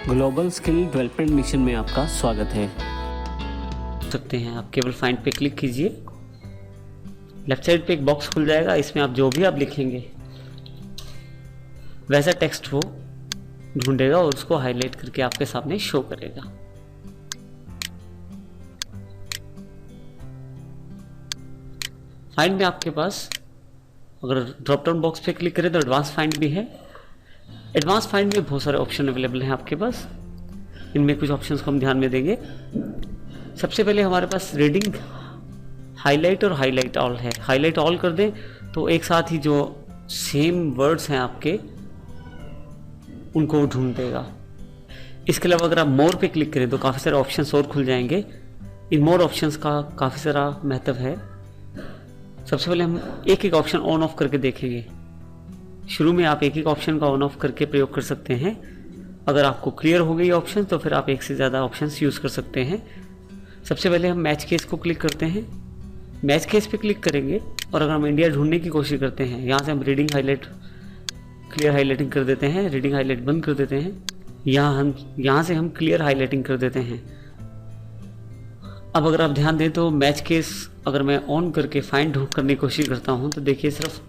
Global skill development mission में आपका स्वागत है। सकते हैं आप केवल फाइंड पे क्लिक कीजिए। लेफ्ट साइड पे एक बॉक्स खुल जाएगा, इसमें आप जो भी आप लिखेंगे वैसा टेक्स्ट वो ढूंढेगा और उसको हाईलाइट करके आपके सामने शो करेगा। फाइंड में आपके पास अगर ड्रॉप डाउन बॉक्स पे क्लिक करें तो एडवांस फाइंड भी है। एडवांस फाइंड में बहुत सारे ऑप्शन अवेलेबल हैं आपके पास। इनमें कुछ ऑप्शंस को हम ध्यान में देंगे। सबसे पहले हमारे पास रीडिंग, हाईलाइट और हाईलाइट ऑल है। हाईलाइट ऑल कर दें तो एक साथ ही जो सेम वर्ड्स हैं आपके उनको ढूंढ देगा। इसके अलावा अगर आप मोर पे क्लिक करें तो काफ़ी सारे ऑप्शंस और खुल जाएंगे। इन मोर ऑप्शंस का काफ़ी सारा महत्व है। सबसे पहले हम एक एक ऑप्शन ऑन ऑफ करके देखेंगे। शुरू में आप एक एक ऑप्शन का ऑन ऑफ करके प्रयोग कर सकते हैं। अगर आपको क्लियर हो गई ऑप्शन तो फिर आप एक से ज़्यादा ऑप्शंस यूज़ कर सकते हैं। सबसे पहले हम मैच केस को क्लिक करते हैं। मैच केस पे क्लिक करेंगे और अगर हम इंडिया ढूंढने की कोशिश करते हैं, यहाँ से हम रीडिंग हाईलाइट, क्लियर हाईलाइटिंग कर देते हैं, रीडिंग हाईलाइट बंद कर देते हैं। यहाँ से हम क्लियर हाईलाइटिंग कर देते हैं। अब अगर आप ध्यान दें तो मैच केस अगर मैं ऑन करके फाइंड करने की कोशिश करता हूँ तो देखिए सिर्फ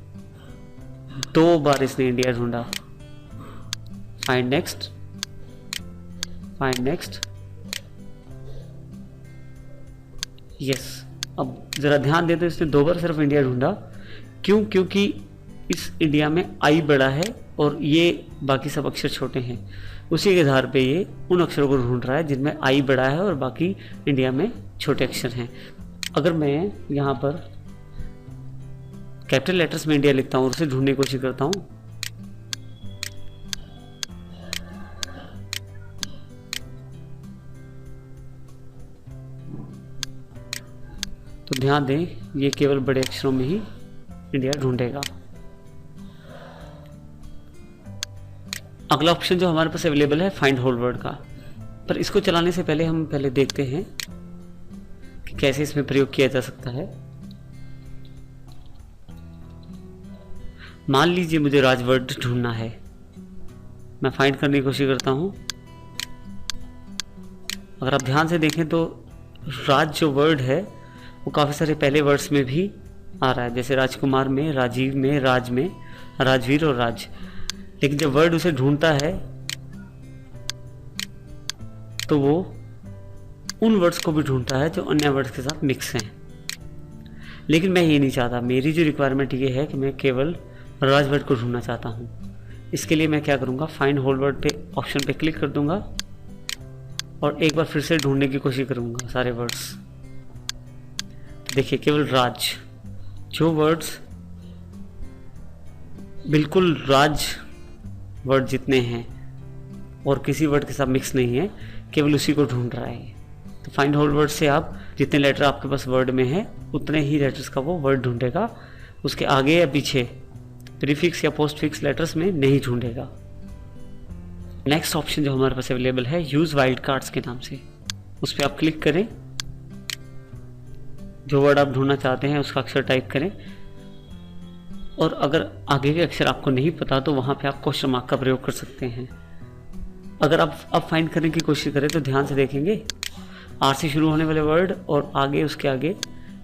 2 बार इसने इंडिया ढूंढा। Find next, find next, yes. अब जरा ध्यान दें तो इसने 2 बार सिर्फ इंडिया ढूंढा। क्यों? क्योंकि इस इंडिया में आई बड़ा है और ये बाकी सब अक्षर छोटे हैं। उसी के आधार पे ये उन अक्षरों को ढूंढ रहा है जिनमें आई बड़ा है और बाकी इंडिया में छोटे अक्षर हैं। अगर मैं यहाँ पर कैपिटल लेटर्स में इंडिया लिखता हूँ और उसे ढूंढने की कोशिश करता हूँ तो ध्यान दें ये केवल बड़े अक्षरों में ही इंडिया ढूंढेगा। अगला ऑप्शन जो हमारे पास अवेलेबल है फाइंड होल वर्ड का, पर इसको चलाने से पहले हम देखते हैं कि कैसे इसमें प्रयोग किया जा सकता है। मान लीजिए मुझे राज वर्ड ढूंढना है। मैं फाइंड करने की कोशिश करता हूं। अगर आप ध्यान से देखें तो राज जो वर्ड है वो काफ़ी सारे पहले वर्ड्स में भी आ रहा है, जैसे राजकुमार में, राजीव में, राज में, राजवीर और राज। लेकिन जब वर्ड उसे ढूंढता है तो वो उन वर्ड्स को भी ढूंढता है जो अन्य वर्ड्स के साथ मिक्स हैं। लेकिन मैं ये नहीं चाहता। मेरी जो रिक्वायरमेंट ये है कि मैं केवल राज वर्ड को ढूंढना चाहता हूँ। इसके लिए मैं क्या करूँगा, फाइंड होल वर्ड पे ऑप्शन पे क्लिक कर दूंगा और एक बार फिर से ढूंढने की कोशिश करूँगा सारे वर्ड्स। तो देखिए केवल राज, जो वर्ड्स बिल्कुल राज वर्ड जितने हैं और किसी वर्ड के साथ मिक्स नहीं है, केवल उसी को ढूंढ रहा है। तो फाइंड होल वर्ड से आप जितने लेटर आपके पास वर्ड में हैं उतने ही लेटर्स का वो वर्ड ढूंढेगा। उसके आगे या पीछे प्रीफिक्स या पोस्टफिक्स लेटर्स में नहीं ढूंढेगा। नेक्स्ट ऑप्शन जो हमारे पास अवेलेबल है यूज वाइल्ड कार्ड्स के नाम से, उस पर आप क्लिक करें। जो वर्ड आप ढूंढना चाहते हैं उसका अक्षर टाइप करें और अगर आगे के अक्षर आपको नहीं पता तो वहां पे आप क्वेश्चन मार्क का प्रयोग कर सकते हैं। अगर आप अब फाइंड करने की कोशिश करें तो ध्यान से देखेंगे आर से शुरू होने वाले वर्ड और आगे उसके आगे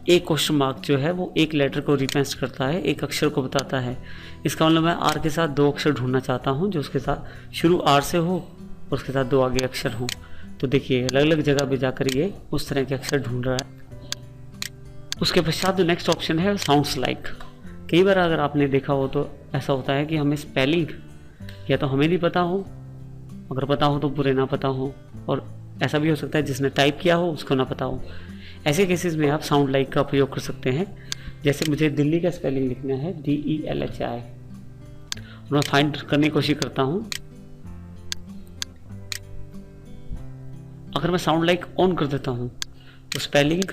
एक क्वेश्चन मार्क जो है वो एक लेटर को रिप्रेजेंट करता है, एक अक्षर को बताता है। इसका मतलब मैं आर के साथ 2 अक्षर ढूंढना चाहता हूँ जो उसके साथ शुरू आर से हो और उसके साथ 2 आगे अक्षर हों। तो देखिए अलग अलग जगह पे जाकर ये उस तरह के अक्षर ढूंढ रहा है। उसके पश्चात जो नेक्स्ट ऑप्शन है साउंड्स लाइक। कई बार अगर आपने देखा हो तो ऐसा होता है कि हमें स्पेलिंग या तो हमें नहीं पता हो, अगर पता हो तो पूरे ना पता हो, और ऐसा भी हो सकता है जिसने टाइप किया हो उसको ना पता हो। ऐसे केसेस में आप साउंड लाइक का प्रयोग कर सकते हैं। जैसे मुझे दिल्ली का स्पेलिंग लिखना है DELHI, मैं फाइंड करने की कोशिश करता हूँ। अगर मैं साउंड लाइक ऑन कर देता हूँ तो स्पेलिंग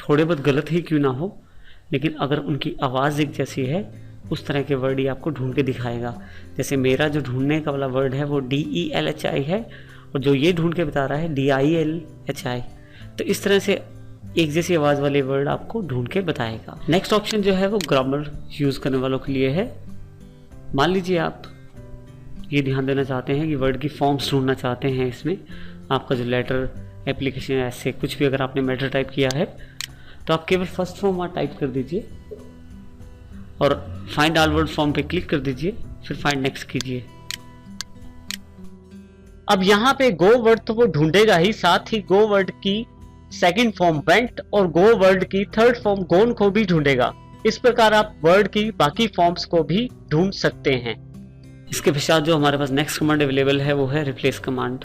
थोड़े बहुत गलत ही क्यों ना हो, लेकिन अगर उनकी आवाज़ एक जैसी है उस तरह के वर्ड ही आपको ढूंढ के दिखाएगा। जैसे मेरा जो ढूंढने का वाला वर्ड है वो DELHI है और जो ये ढूंढ के बता रहा है DILHI। तो इस तरह से एक जैसी आवाज़ वाले वर्ड आपको ढूंढ के बताएगा। नेक्स्ट ऑप्शन जो है वो ग्रामर यूज़ करने वालों के लिए है। मान लीजिए आप ये ध्यान देना चाहते हैं कि वर्ड की फॉर्म्स ढूंढना चाहते हैं इसमें, आपका जो लेटर, एप्लीकेशन, ऐसे कुछ भी अगर आपने मैटर टाइप किया है तो आप केवल फर्स्ट फॉर्म वहाँ टाइप कर दीजिए और फाइंड ऑल वर्ड फॉर्म पे क्लिक कर दीजिए, फिर फाइंड नेक्स्ट कीजिए। अब यहाँ पे गो वर्ड तो वो ढूंढेगा ही, साथ ही गो वर्ड की सेकंड फॉर्म वेंट और गो वर्ड की थर्ड फॉर्म गोन को भी ढूंढेगा। इस प्रकार आप वर्ड की बाकी फॉर्म्स को भी ढूंढ सकते हैं। इसके पश्चात जो हमारे पास नेक्स्ट कमांड अवेलेबल है वो है रिप्लेस कमांड।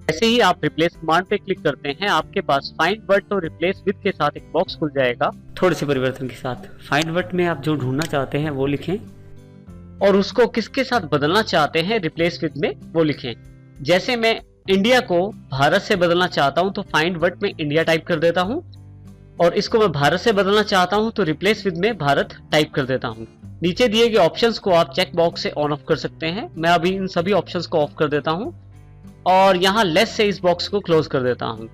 जैसे ही आप रिप्लेस कमांड पे क्लिक करते हैं आपके पास फाइंड वर्ड और रिप्लेस विद के साथ एक बॉक्स खुल जाएगा थोड़े से परिवर्तन के साथ। फाइंड वर्ड में आप जो ढूंढना चाहते हैं वो लिखें और उसको किसके साथ बदलना चाहते हैं रिप्लेस विद में वो लिखें। जैसे मैं इंडिया को भारत से बदलना चाहता हूं तो फाइंड वर्ड में इंडिया टाइप कर देता हूं, और इसको मैं भारत से बदलना चाहता हूं तो रिप्लेस विद में भारत टाइप कर देता हूं। नीचे दिए गए ऑप्शंस को आप चेक बॉक्स से ऑन ऑफ कर सकते हैं। मैं अभी इन सभी ऑप्शंस को ऑफ कर देता हूं और यहां लेस से इस बॉक्स को क्लोज कर देता हूं।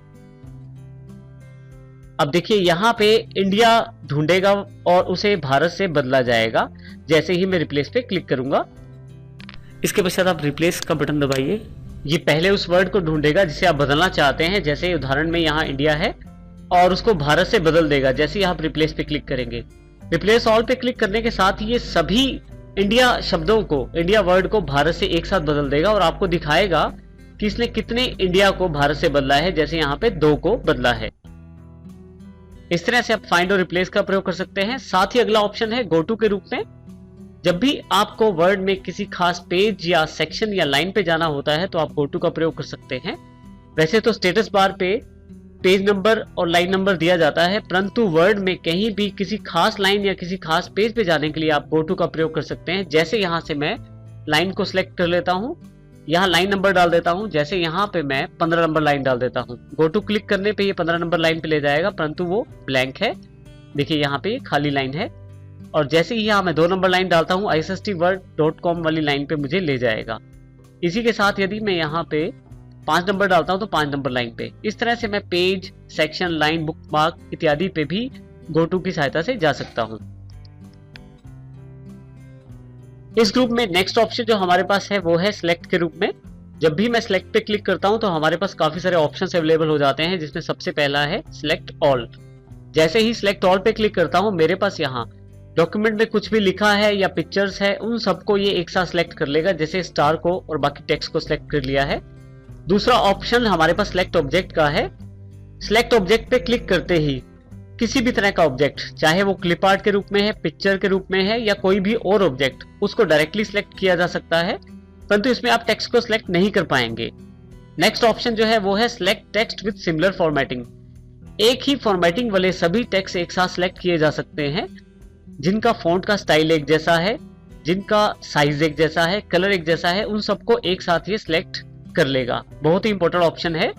अब देखिए यहाँ पे इंडिया ढूंढेगा और उसे भारत से बदला जाएगा जैसे ही मैं रिप्लेस पे क्लिक करूंगा। इसके पश्चात आप रिप्लेस का बटन दबाइए। ये पहले उस वर्ड को ढूंढेगा जिसे आप बदलना चाहते हैं, जैसे उदाहरण में यहाँ इंडिया है, और उसको भारत से बदल देगा जैसे ही आप रिप्लेस पे क्लिक करेंगे। रिप्लेस ऑल पे क्लिक करने के साथ ही ये सभी इंडिया शब्दों को, इंडिया वर्ड को भारत से एक साथ बदल देगा और आपको दिखाएगा कि इसने कितने इंडिया को भारत से बदला है, जैसे यहाँ पे 2 को बदला है। इस तरह से आप फाइंड और रिप्लेस का प्रयोग कर सकते हैं। साथ ही अगला ऑप्शन है गो टू के रूप में। जब भी आपको वर्ड में किसी खास पेज या सेक्शन या लाइन पे जाना होता है तो आप गो टू का प्रयोग कर सकते हैं। वैसे तो स्टेटस बार पे पेज नंबर और लाइन नंबर दिया जाता है, परंतु वर्ड में कहीं भी किसी खास लाइन या किसी खास पेज पे जाने के लिए आप गो टू का प्रयोग कर सकते हैं। जैसे यहाँ से मैं लाइन को सिलेक्ट कर लेता हूँ, यहाँ लाइन नंबर डाल देता हूँ, जैसे यहाँ पे मैं 15 नंबर लाइन डाल देता हूँ। गो टू क्लिक करने पे ये 15 नंबर लाइन पे ले जाएगा, परंतु वो ब्लैंक है। देखिए यहाँ पे खाली लाइन है, और जैसे ही यहाँ मैं 2 नंबर लाइन डालता हूँ isstword.com वाली लाइन पे मुझे ले जाएगा। इसी के साथ यदि मैं यहाँ पे 5 नंबर डालता हूँ तो 5 नंबर लाइन पे। इस तरह से मैं पेज, सेक्शन, लाइन, बुकमार्क इत्यादि पे भी गो टू की सहायता से जा सकता हूँ। इस ग्रुप में नेक्स्ट ऑप्शन जो हमारे पास है वो है सिलेक्ट के रूप में। जब भी मैं सिलेक्ट पे क्लिक करता हूं तो हमारे पास काफी सारे ऑप्शंस अवेलेबल हो जाते हैं, जिसमें सबसे पहला है सिलेक्ट ऑल। जैसे ही सिलेक्ट ऑल पे क्लिक करता हूं मेरे पास यहाँ डॉक्यूमेंट में कुछ भी लिखा है या पिक्चर्स है उन सबको ये एक साथ सिलेक्ट कर लेगा, जैसे स्टार को और बाकी टेक्स्ट को सिलेक्ट कर लिया है। दूसरा ऑप्शन हमारे पास सिलेक्ट ऑब्जेक्ट का है। सिलेक्ट ऑब्जेक्ट पे क्लिक करते ही किसी भी तरह का ऑब्जेक्ट, चाहे वो क्लिप आर्ट के रूप में है, पिक्चर के रूप में है या कोई भी और ऑब्जेक्ट, उसको डायरेक्टली सिलेक्ट किया जा सकता है, परंतु इसमें आप टेक्स्ट को सिलेक्ट नहीं कर पाएंगे। नेक्स्ट ऑप्शन जो है वो है select text with similar formatting. एक ही फॉर्मेटिंग वाले सभी टेक्स्ट एक साथ सिलेक्ट किए जा सकते हैं, जिनका फॉन्ट का स्टाइल एक जैसा है, जिनका साइज एक जैसा है, कलर एक जैसा है, उन सबको एक साथ ये सिलेक्ट कर लेगा। बहुत ही इंपॉर्टेंट ऑप्शन है।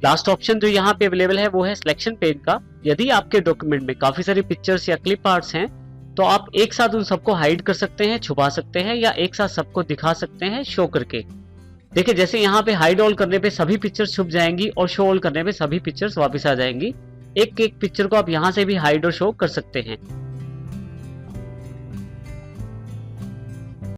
लास्ट ऑप्शन जो यहाँ पे अवेलेबल है वो है सिलेक्शन पेज का। यदि आपके डॉक्यूमेंट में काफी सारी पिक्चर्स या क्लिप आर्ट्स हैं तो आप एक साथ उन सबको हाइड कर सकते हैं, छुपा सकते हैं, या एक साथ सबको दिखा सकते हैं शो करके। देखिए जैसे यहाँ पे हाइड ऑल करने पे सभी पिक्चर्स छुप जाएंगी और शो ऑल करने पे सभी पिक्चर्स वापस आ जाएंगी। एक एक पिक्चर को आप यहाँ से भी हाइड और शो कर सकते हैं।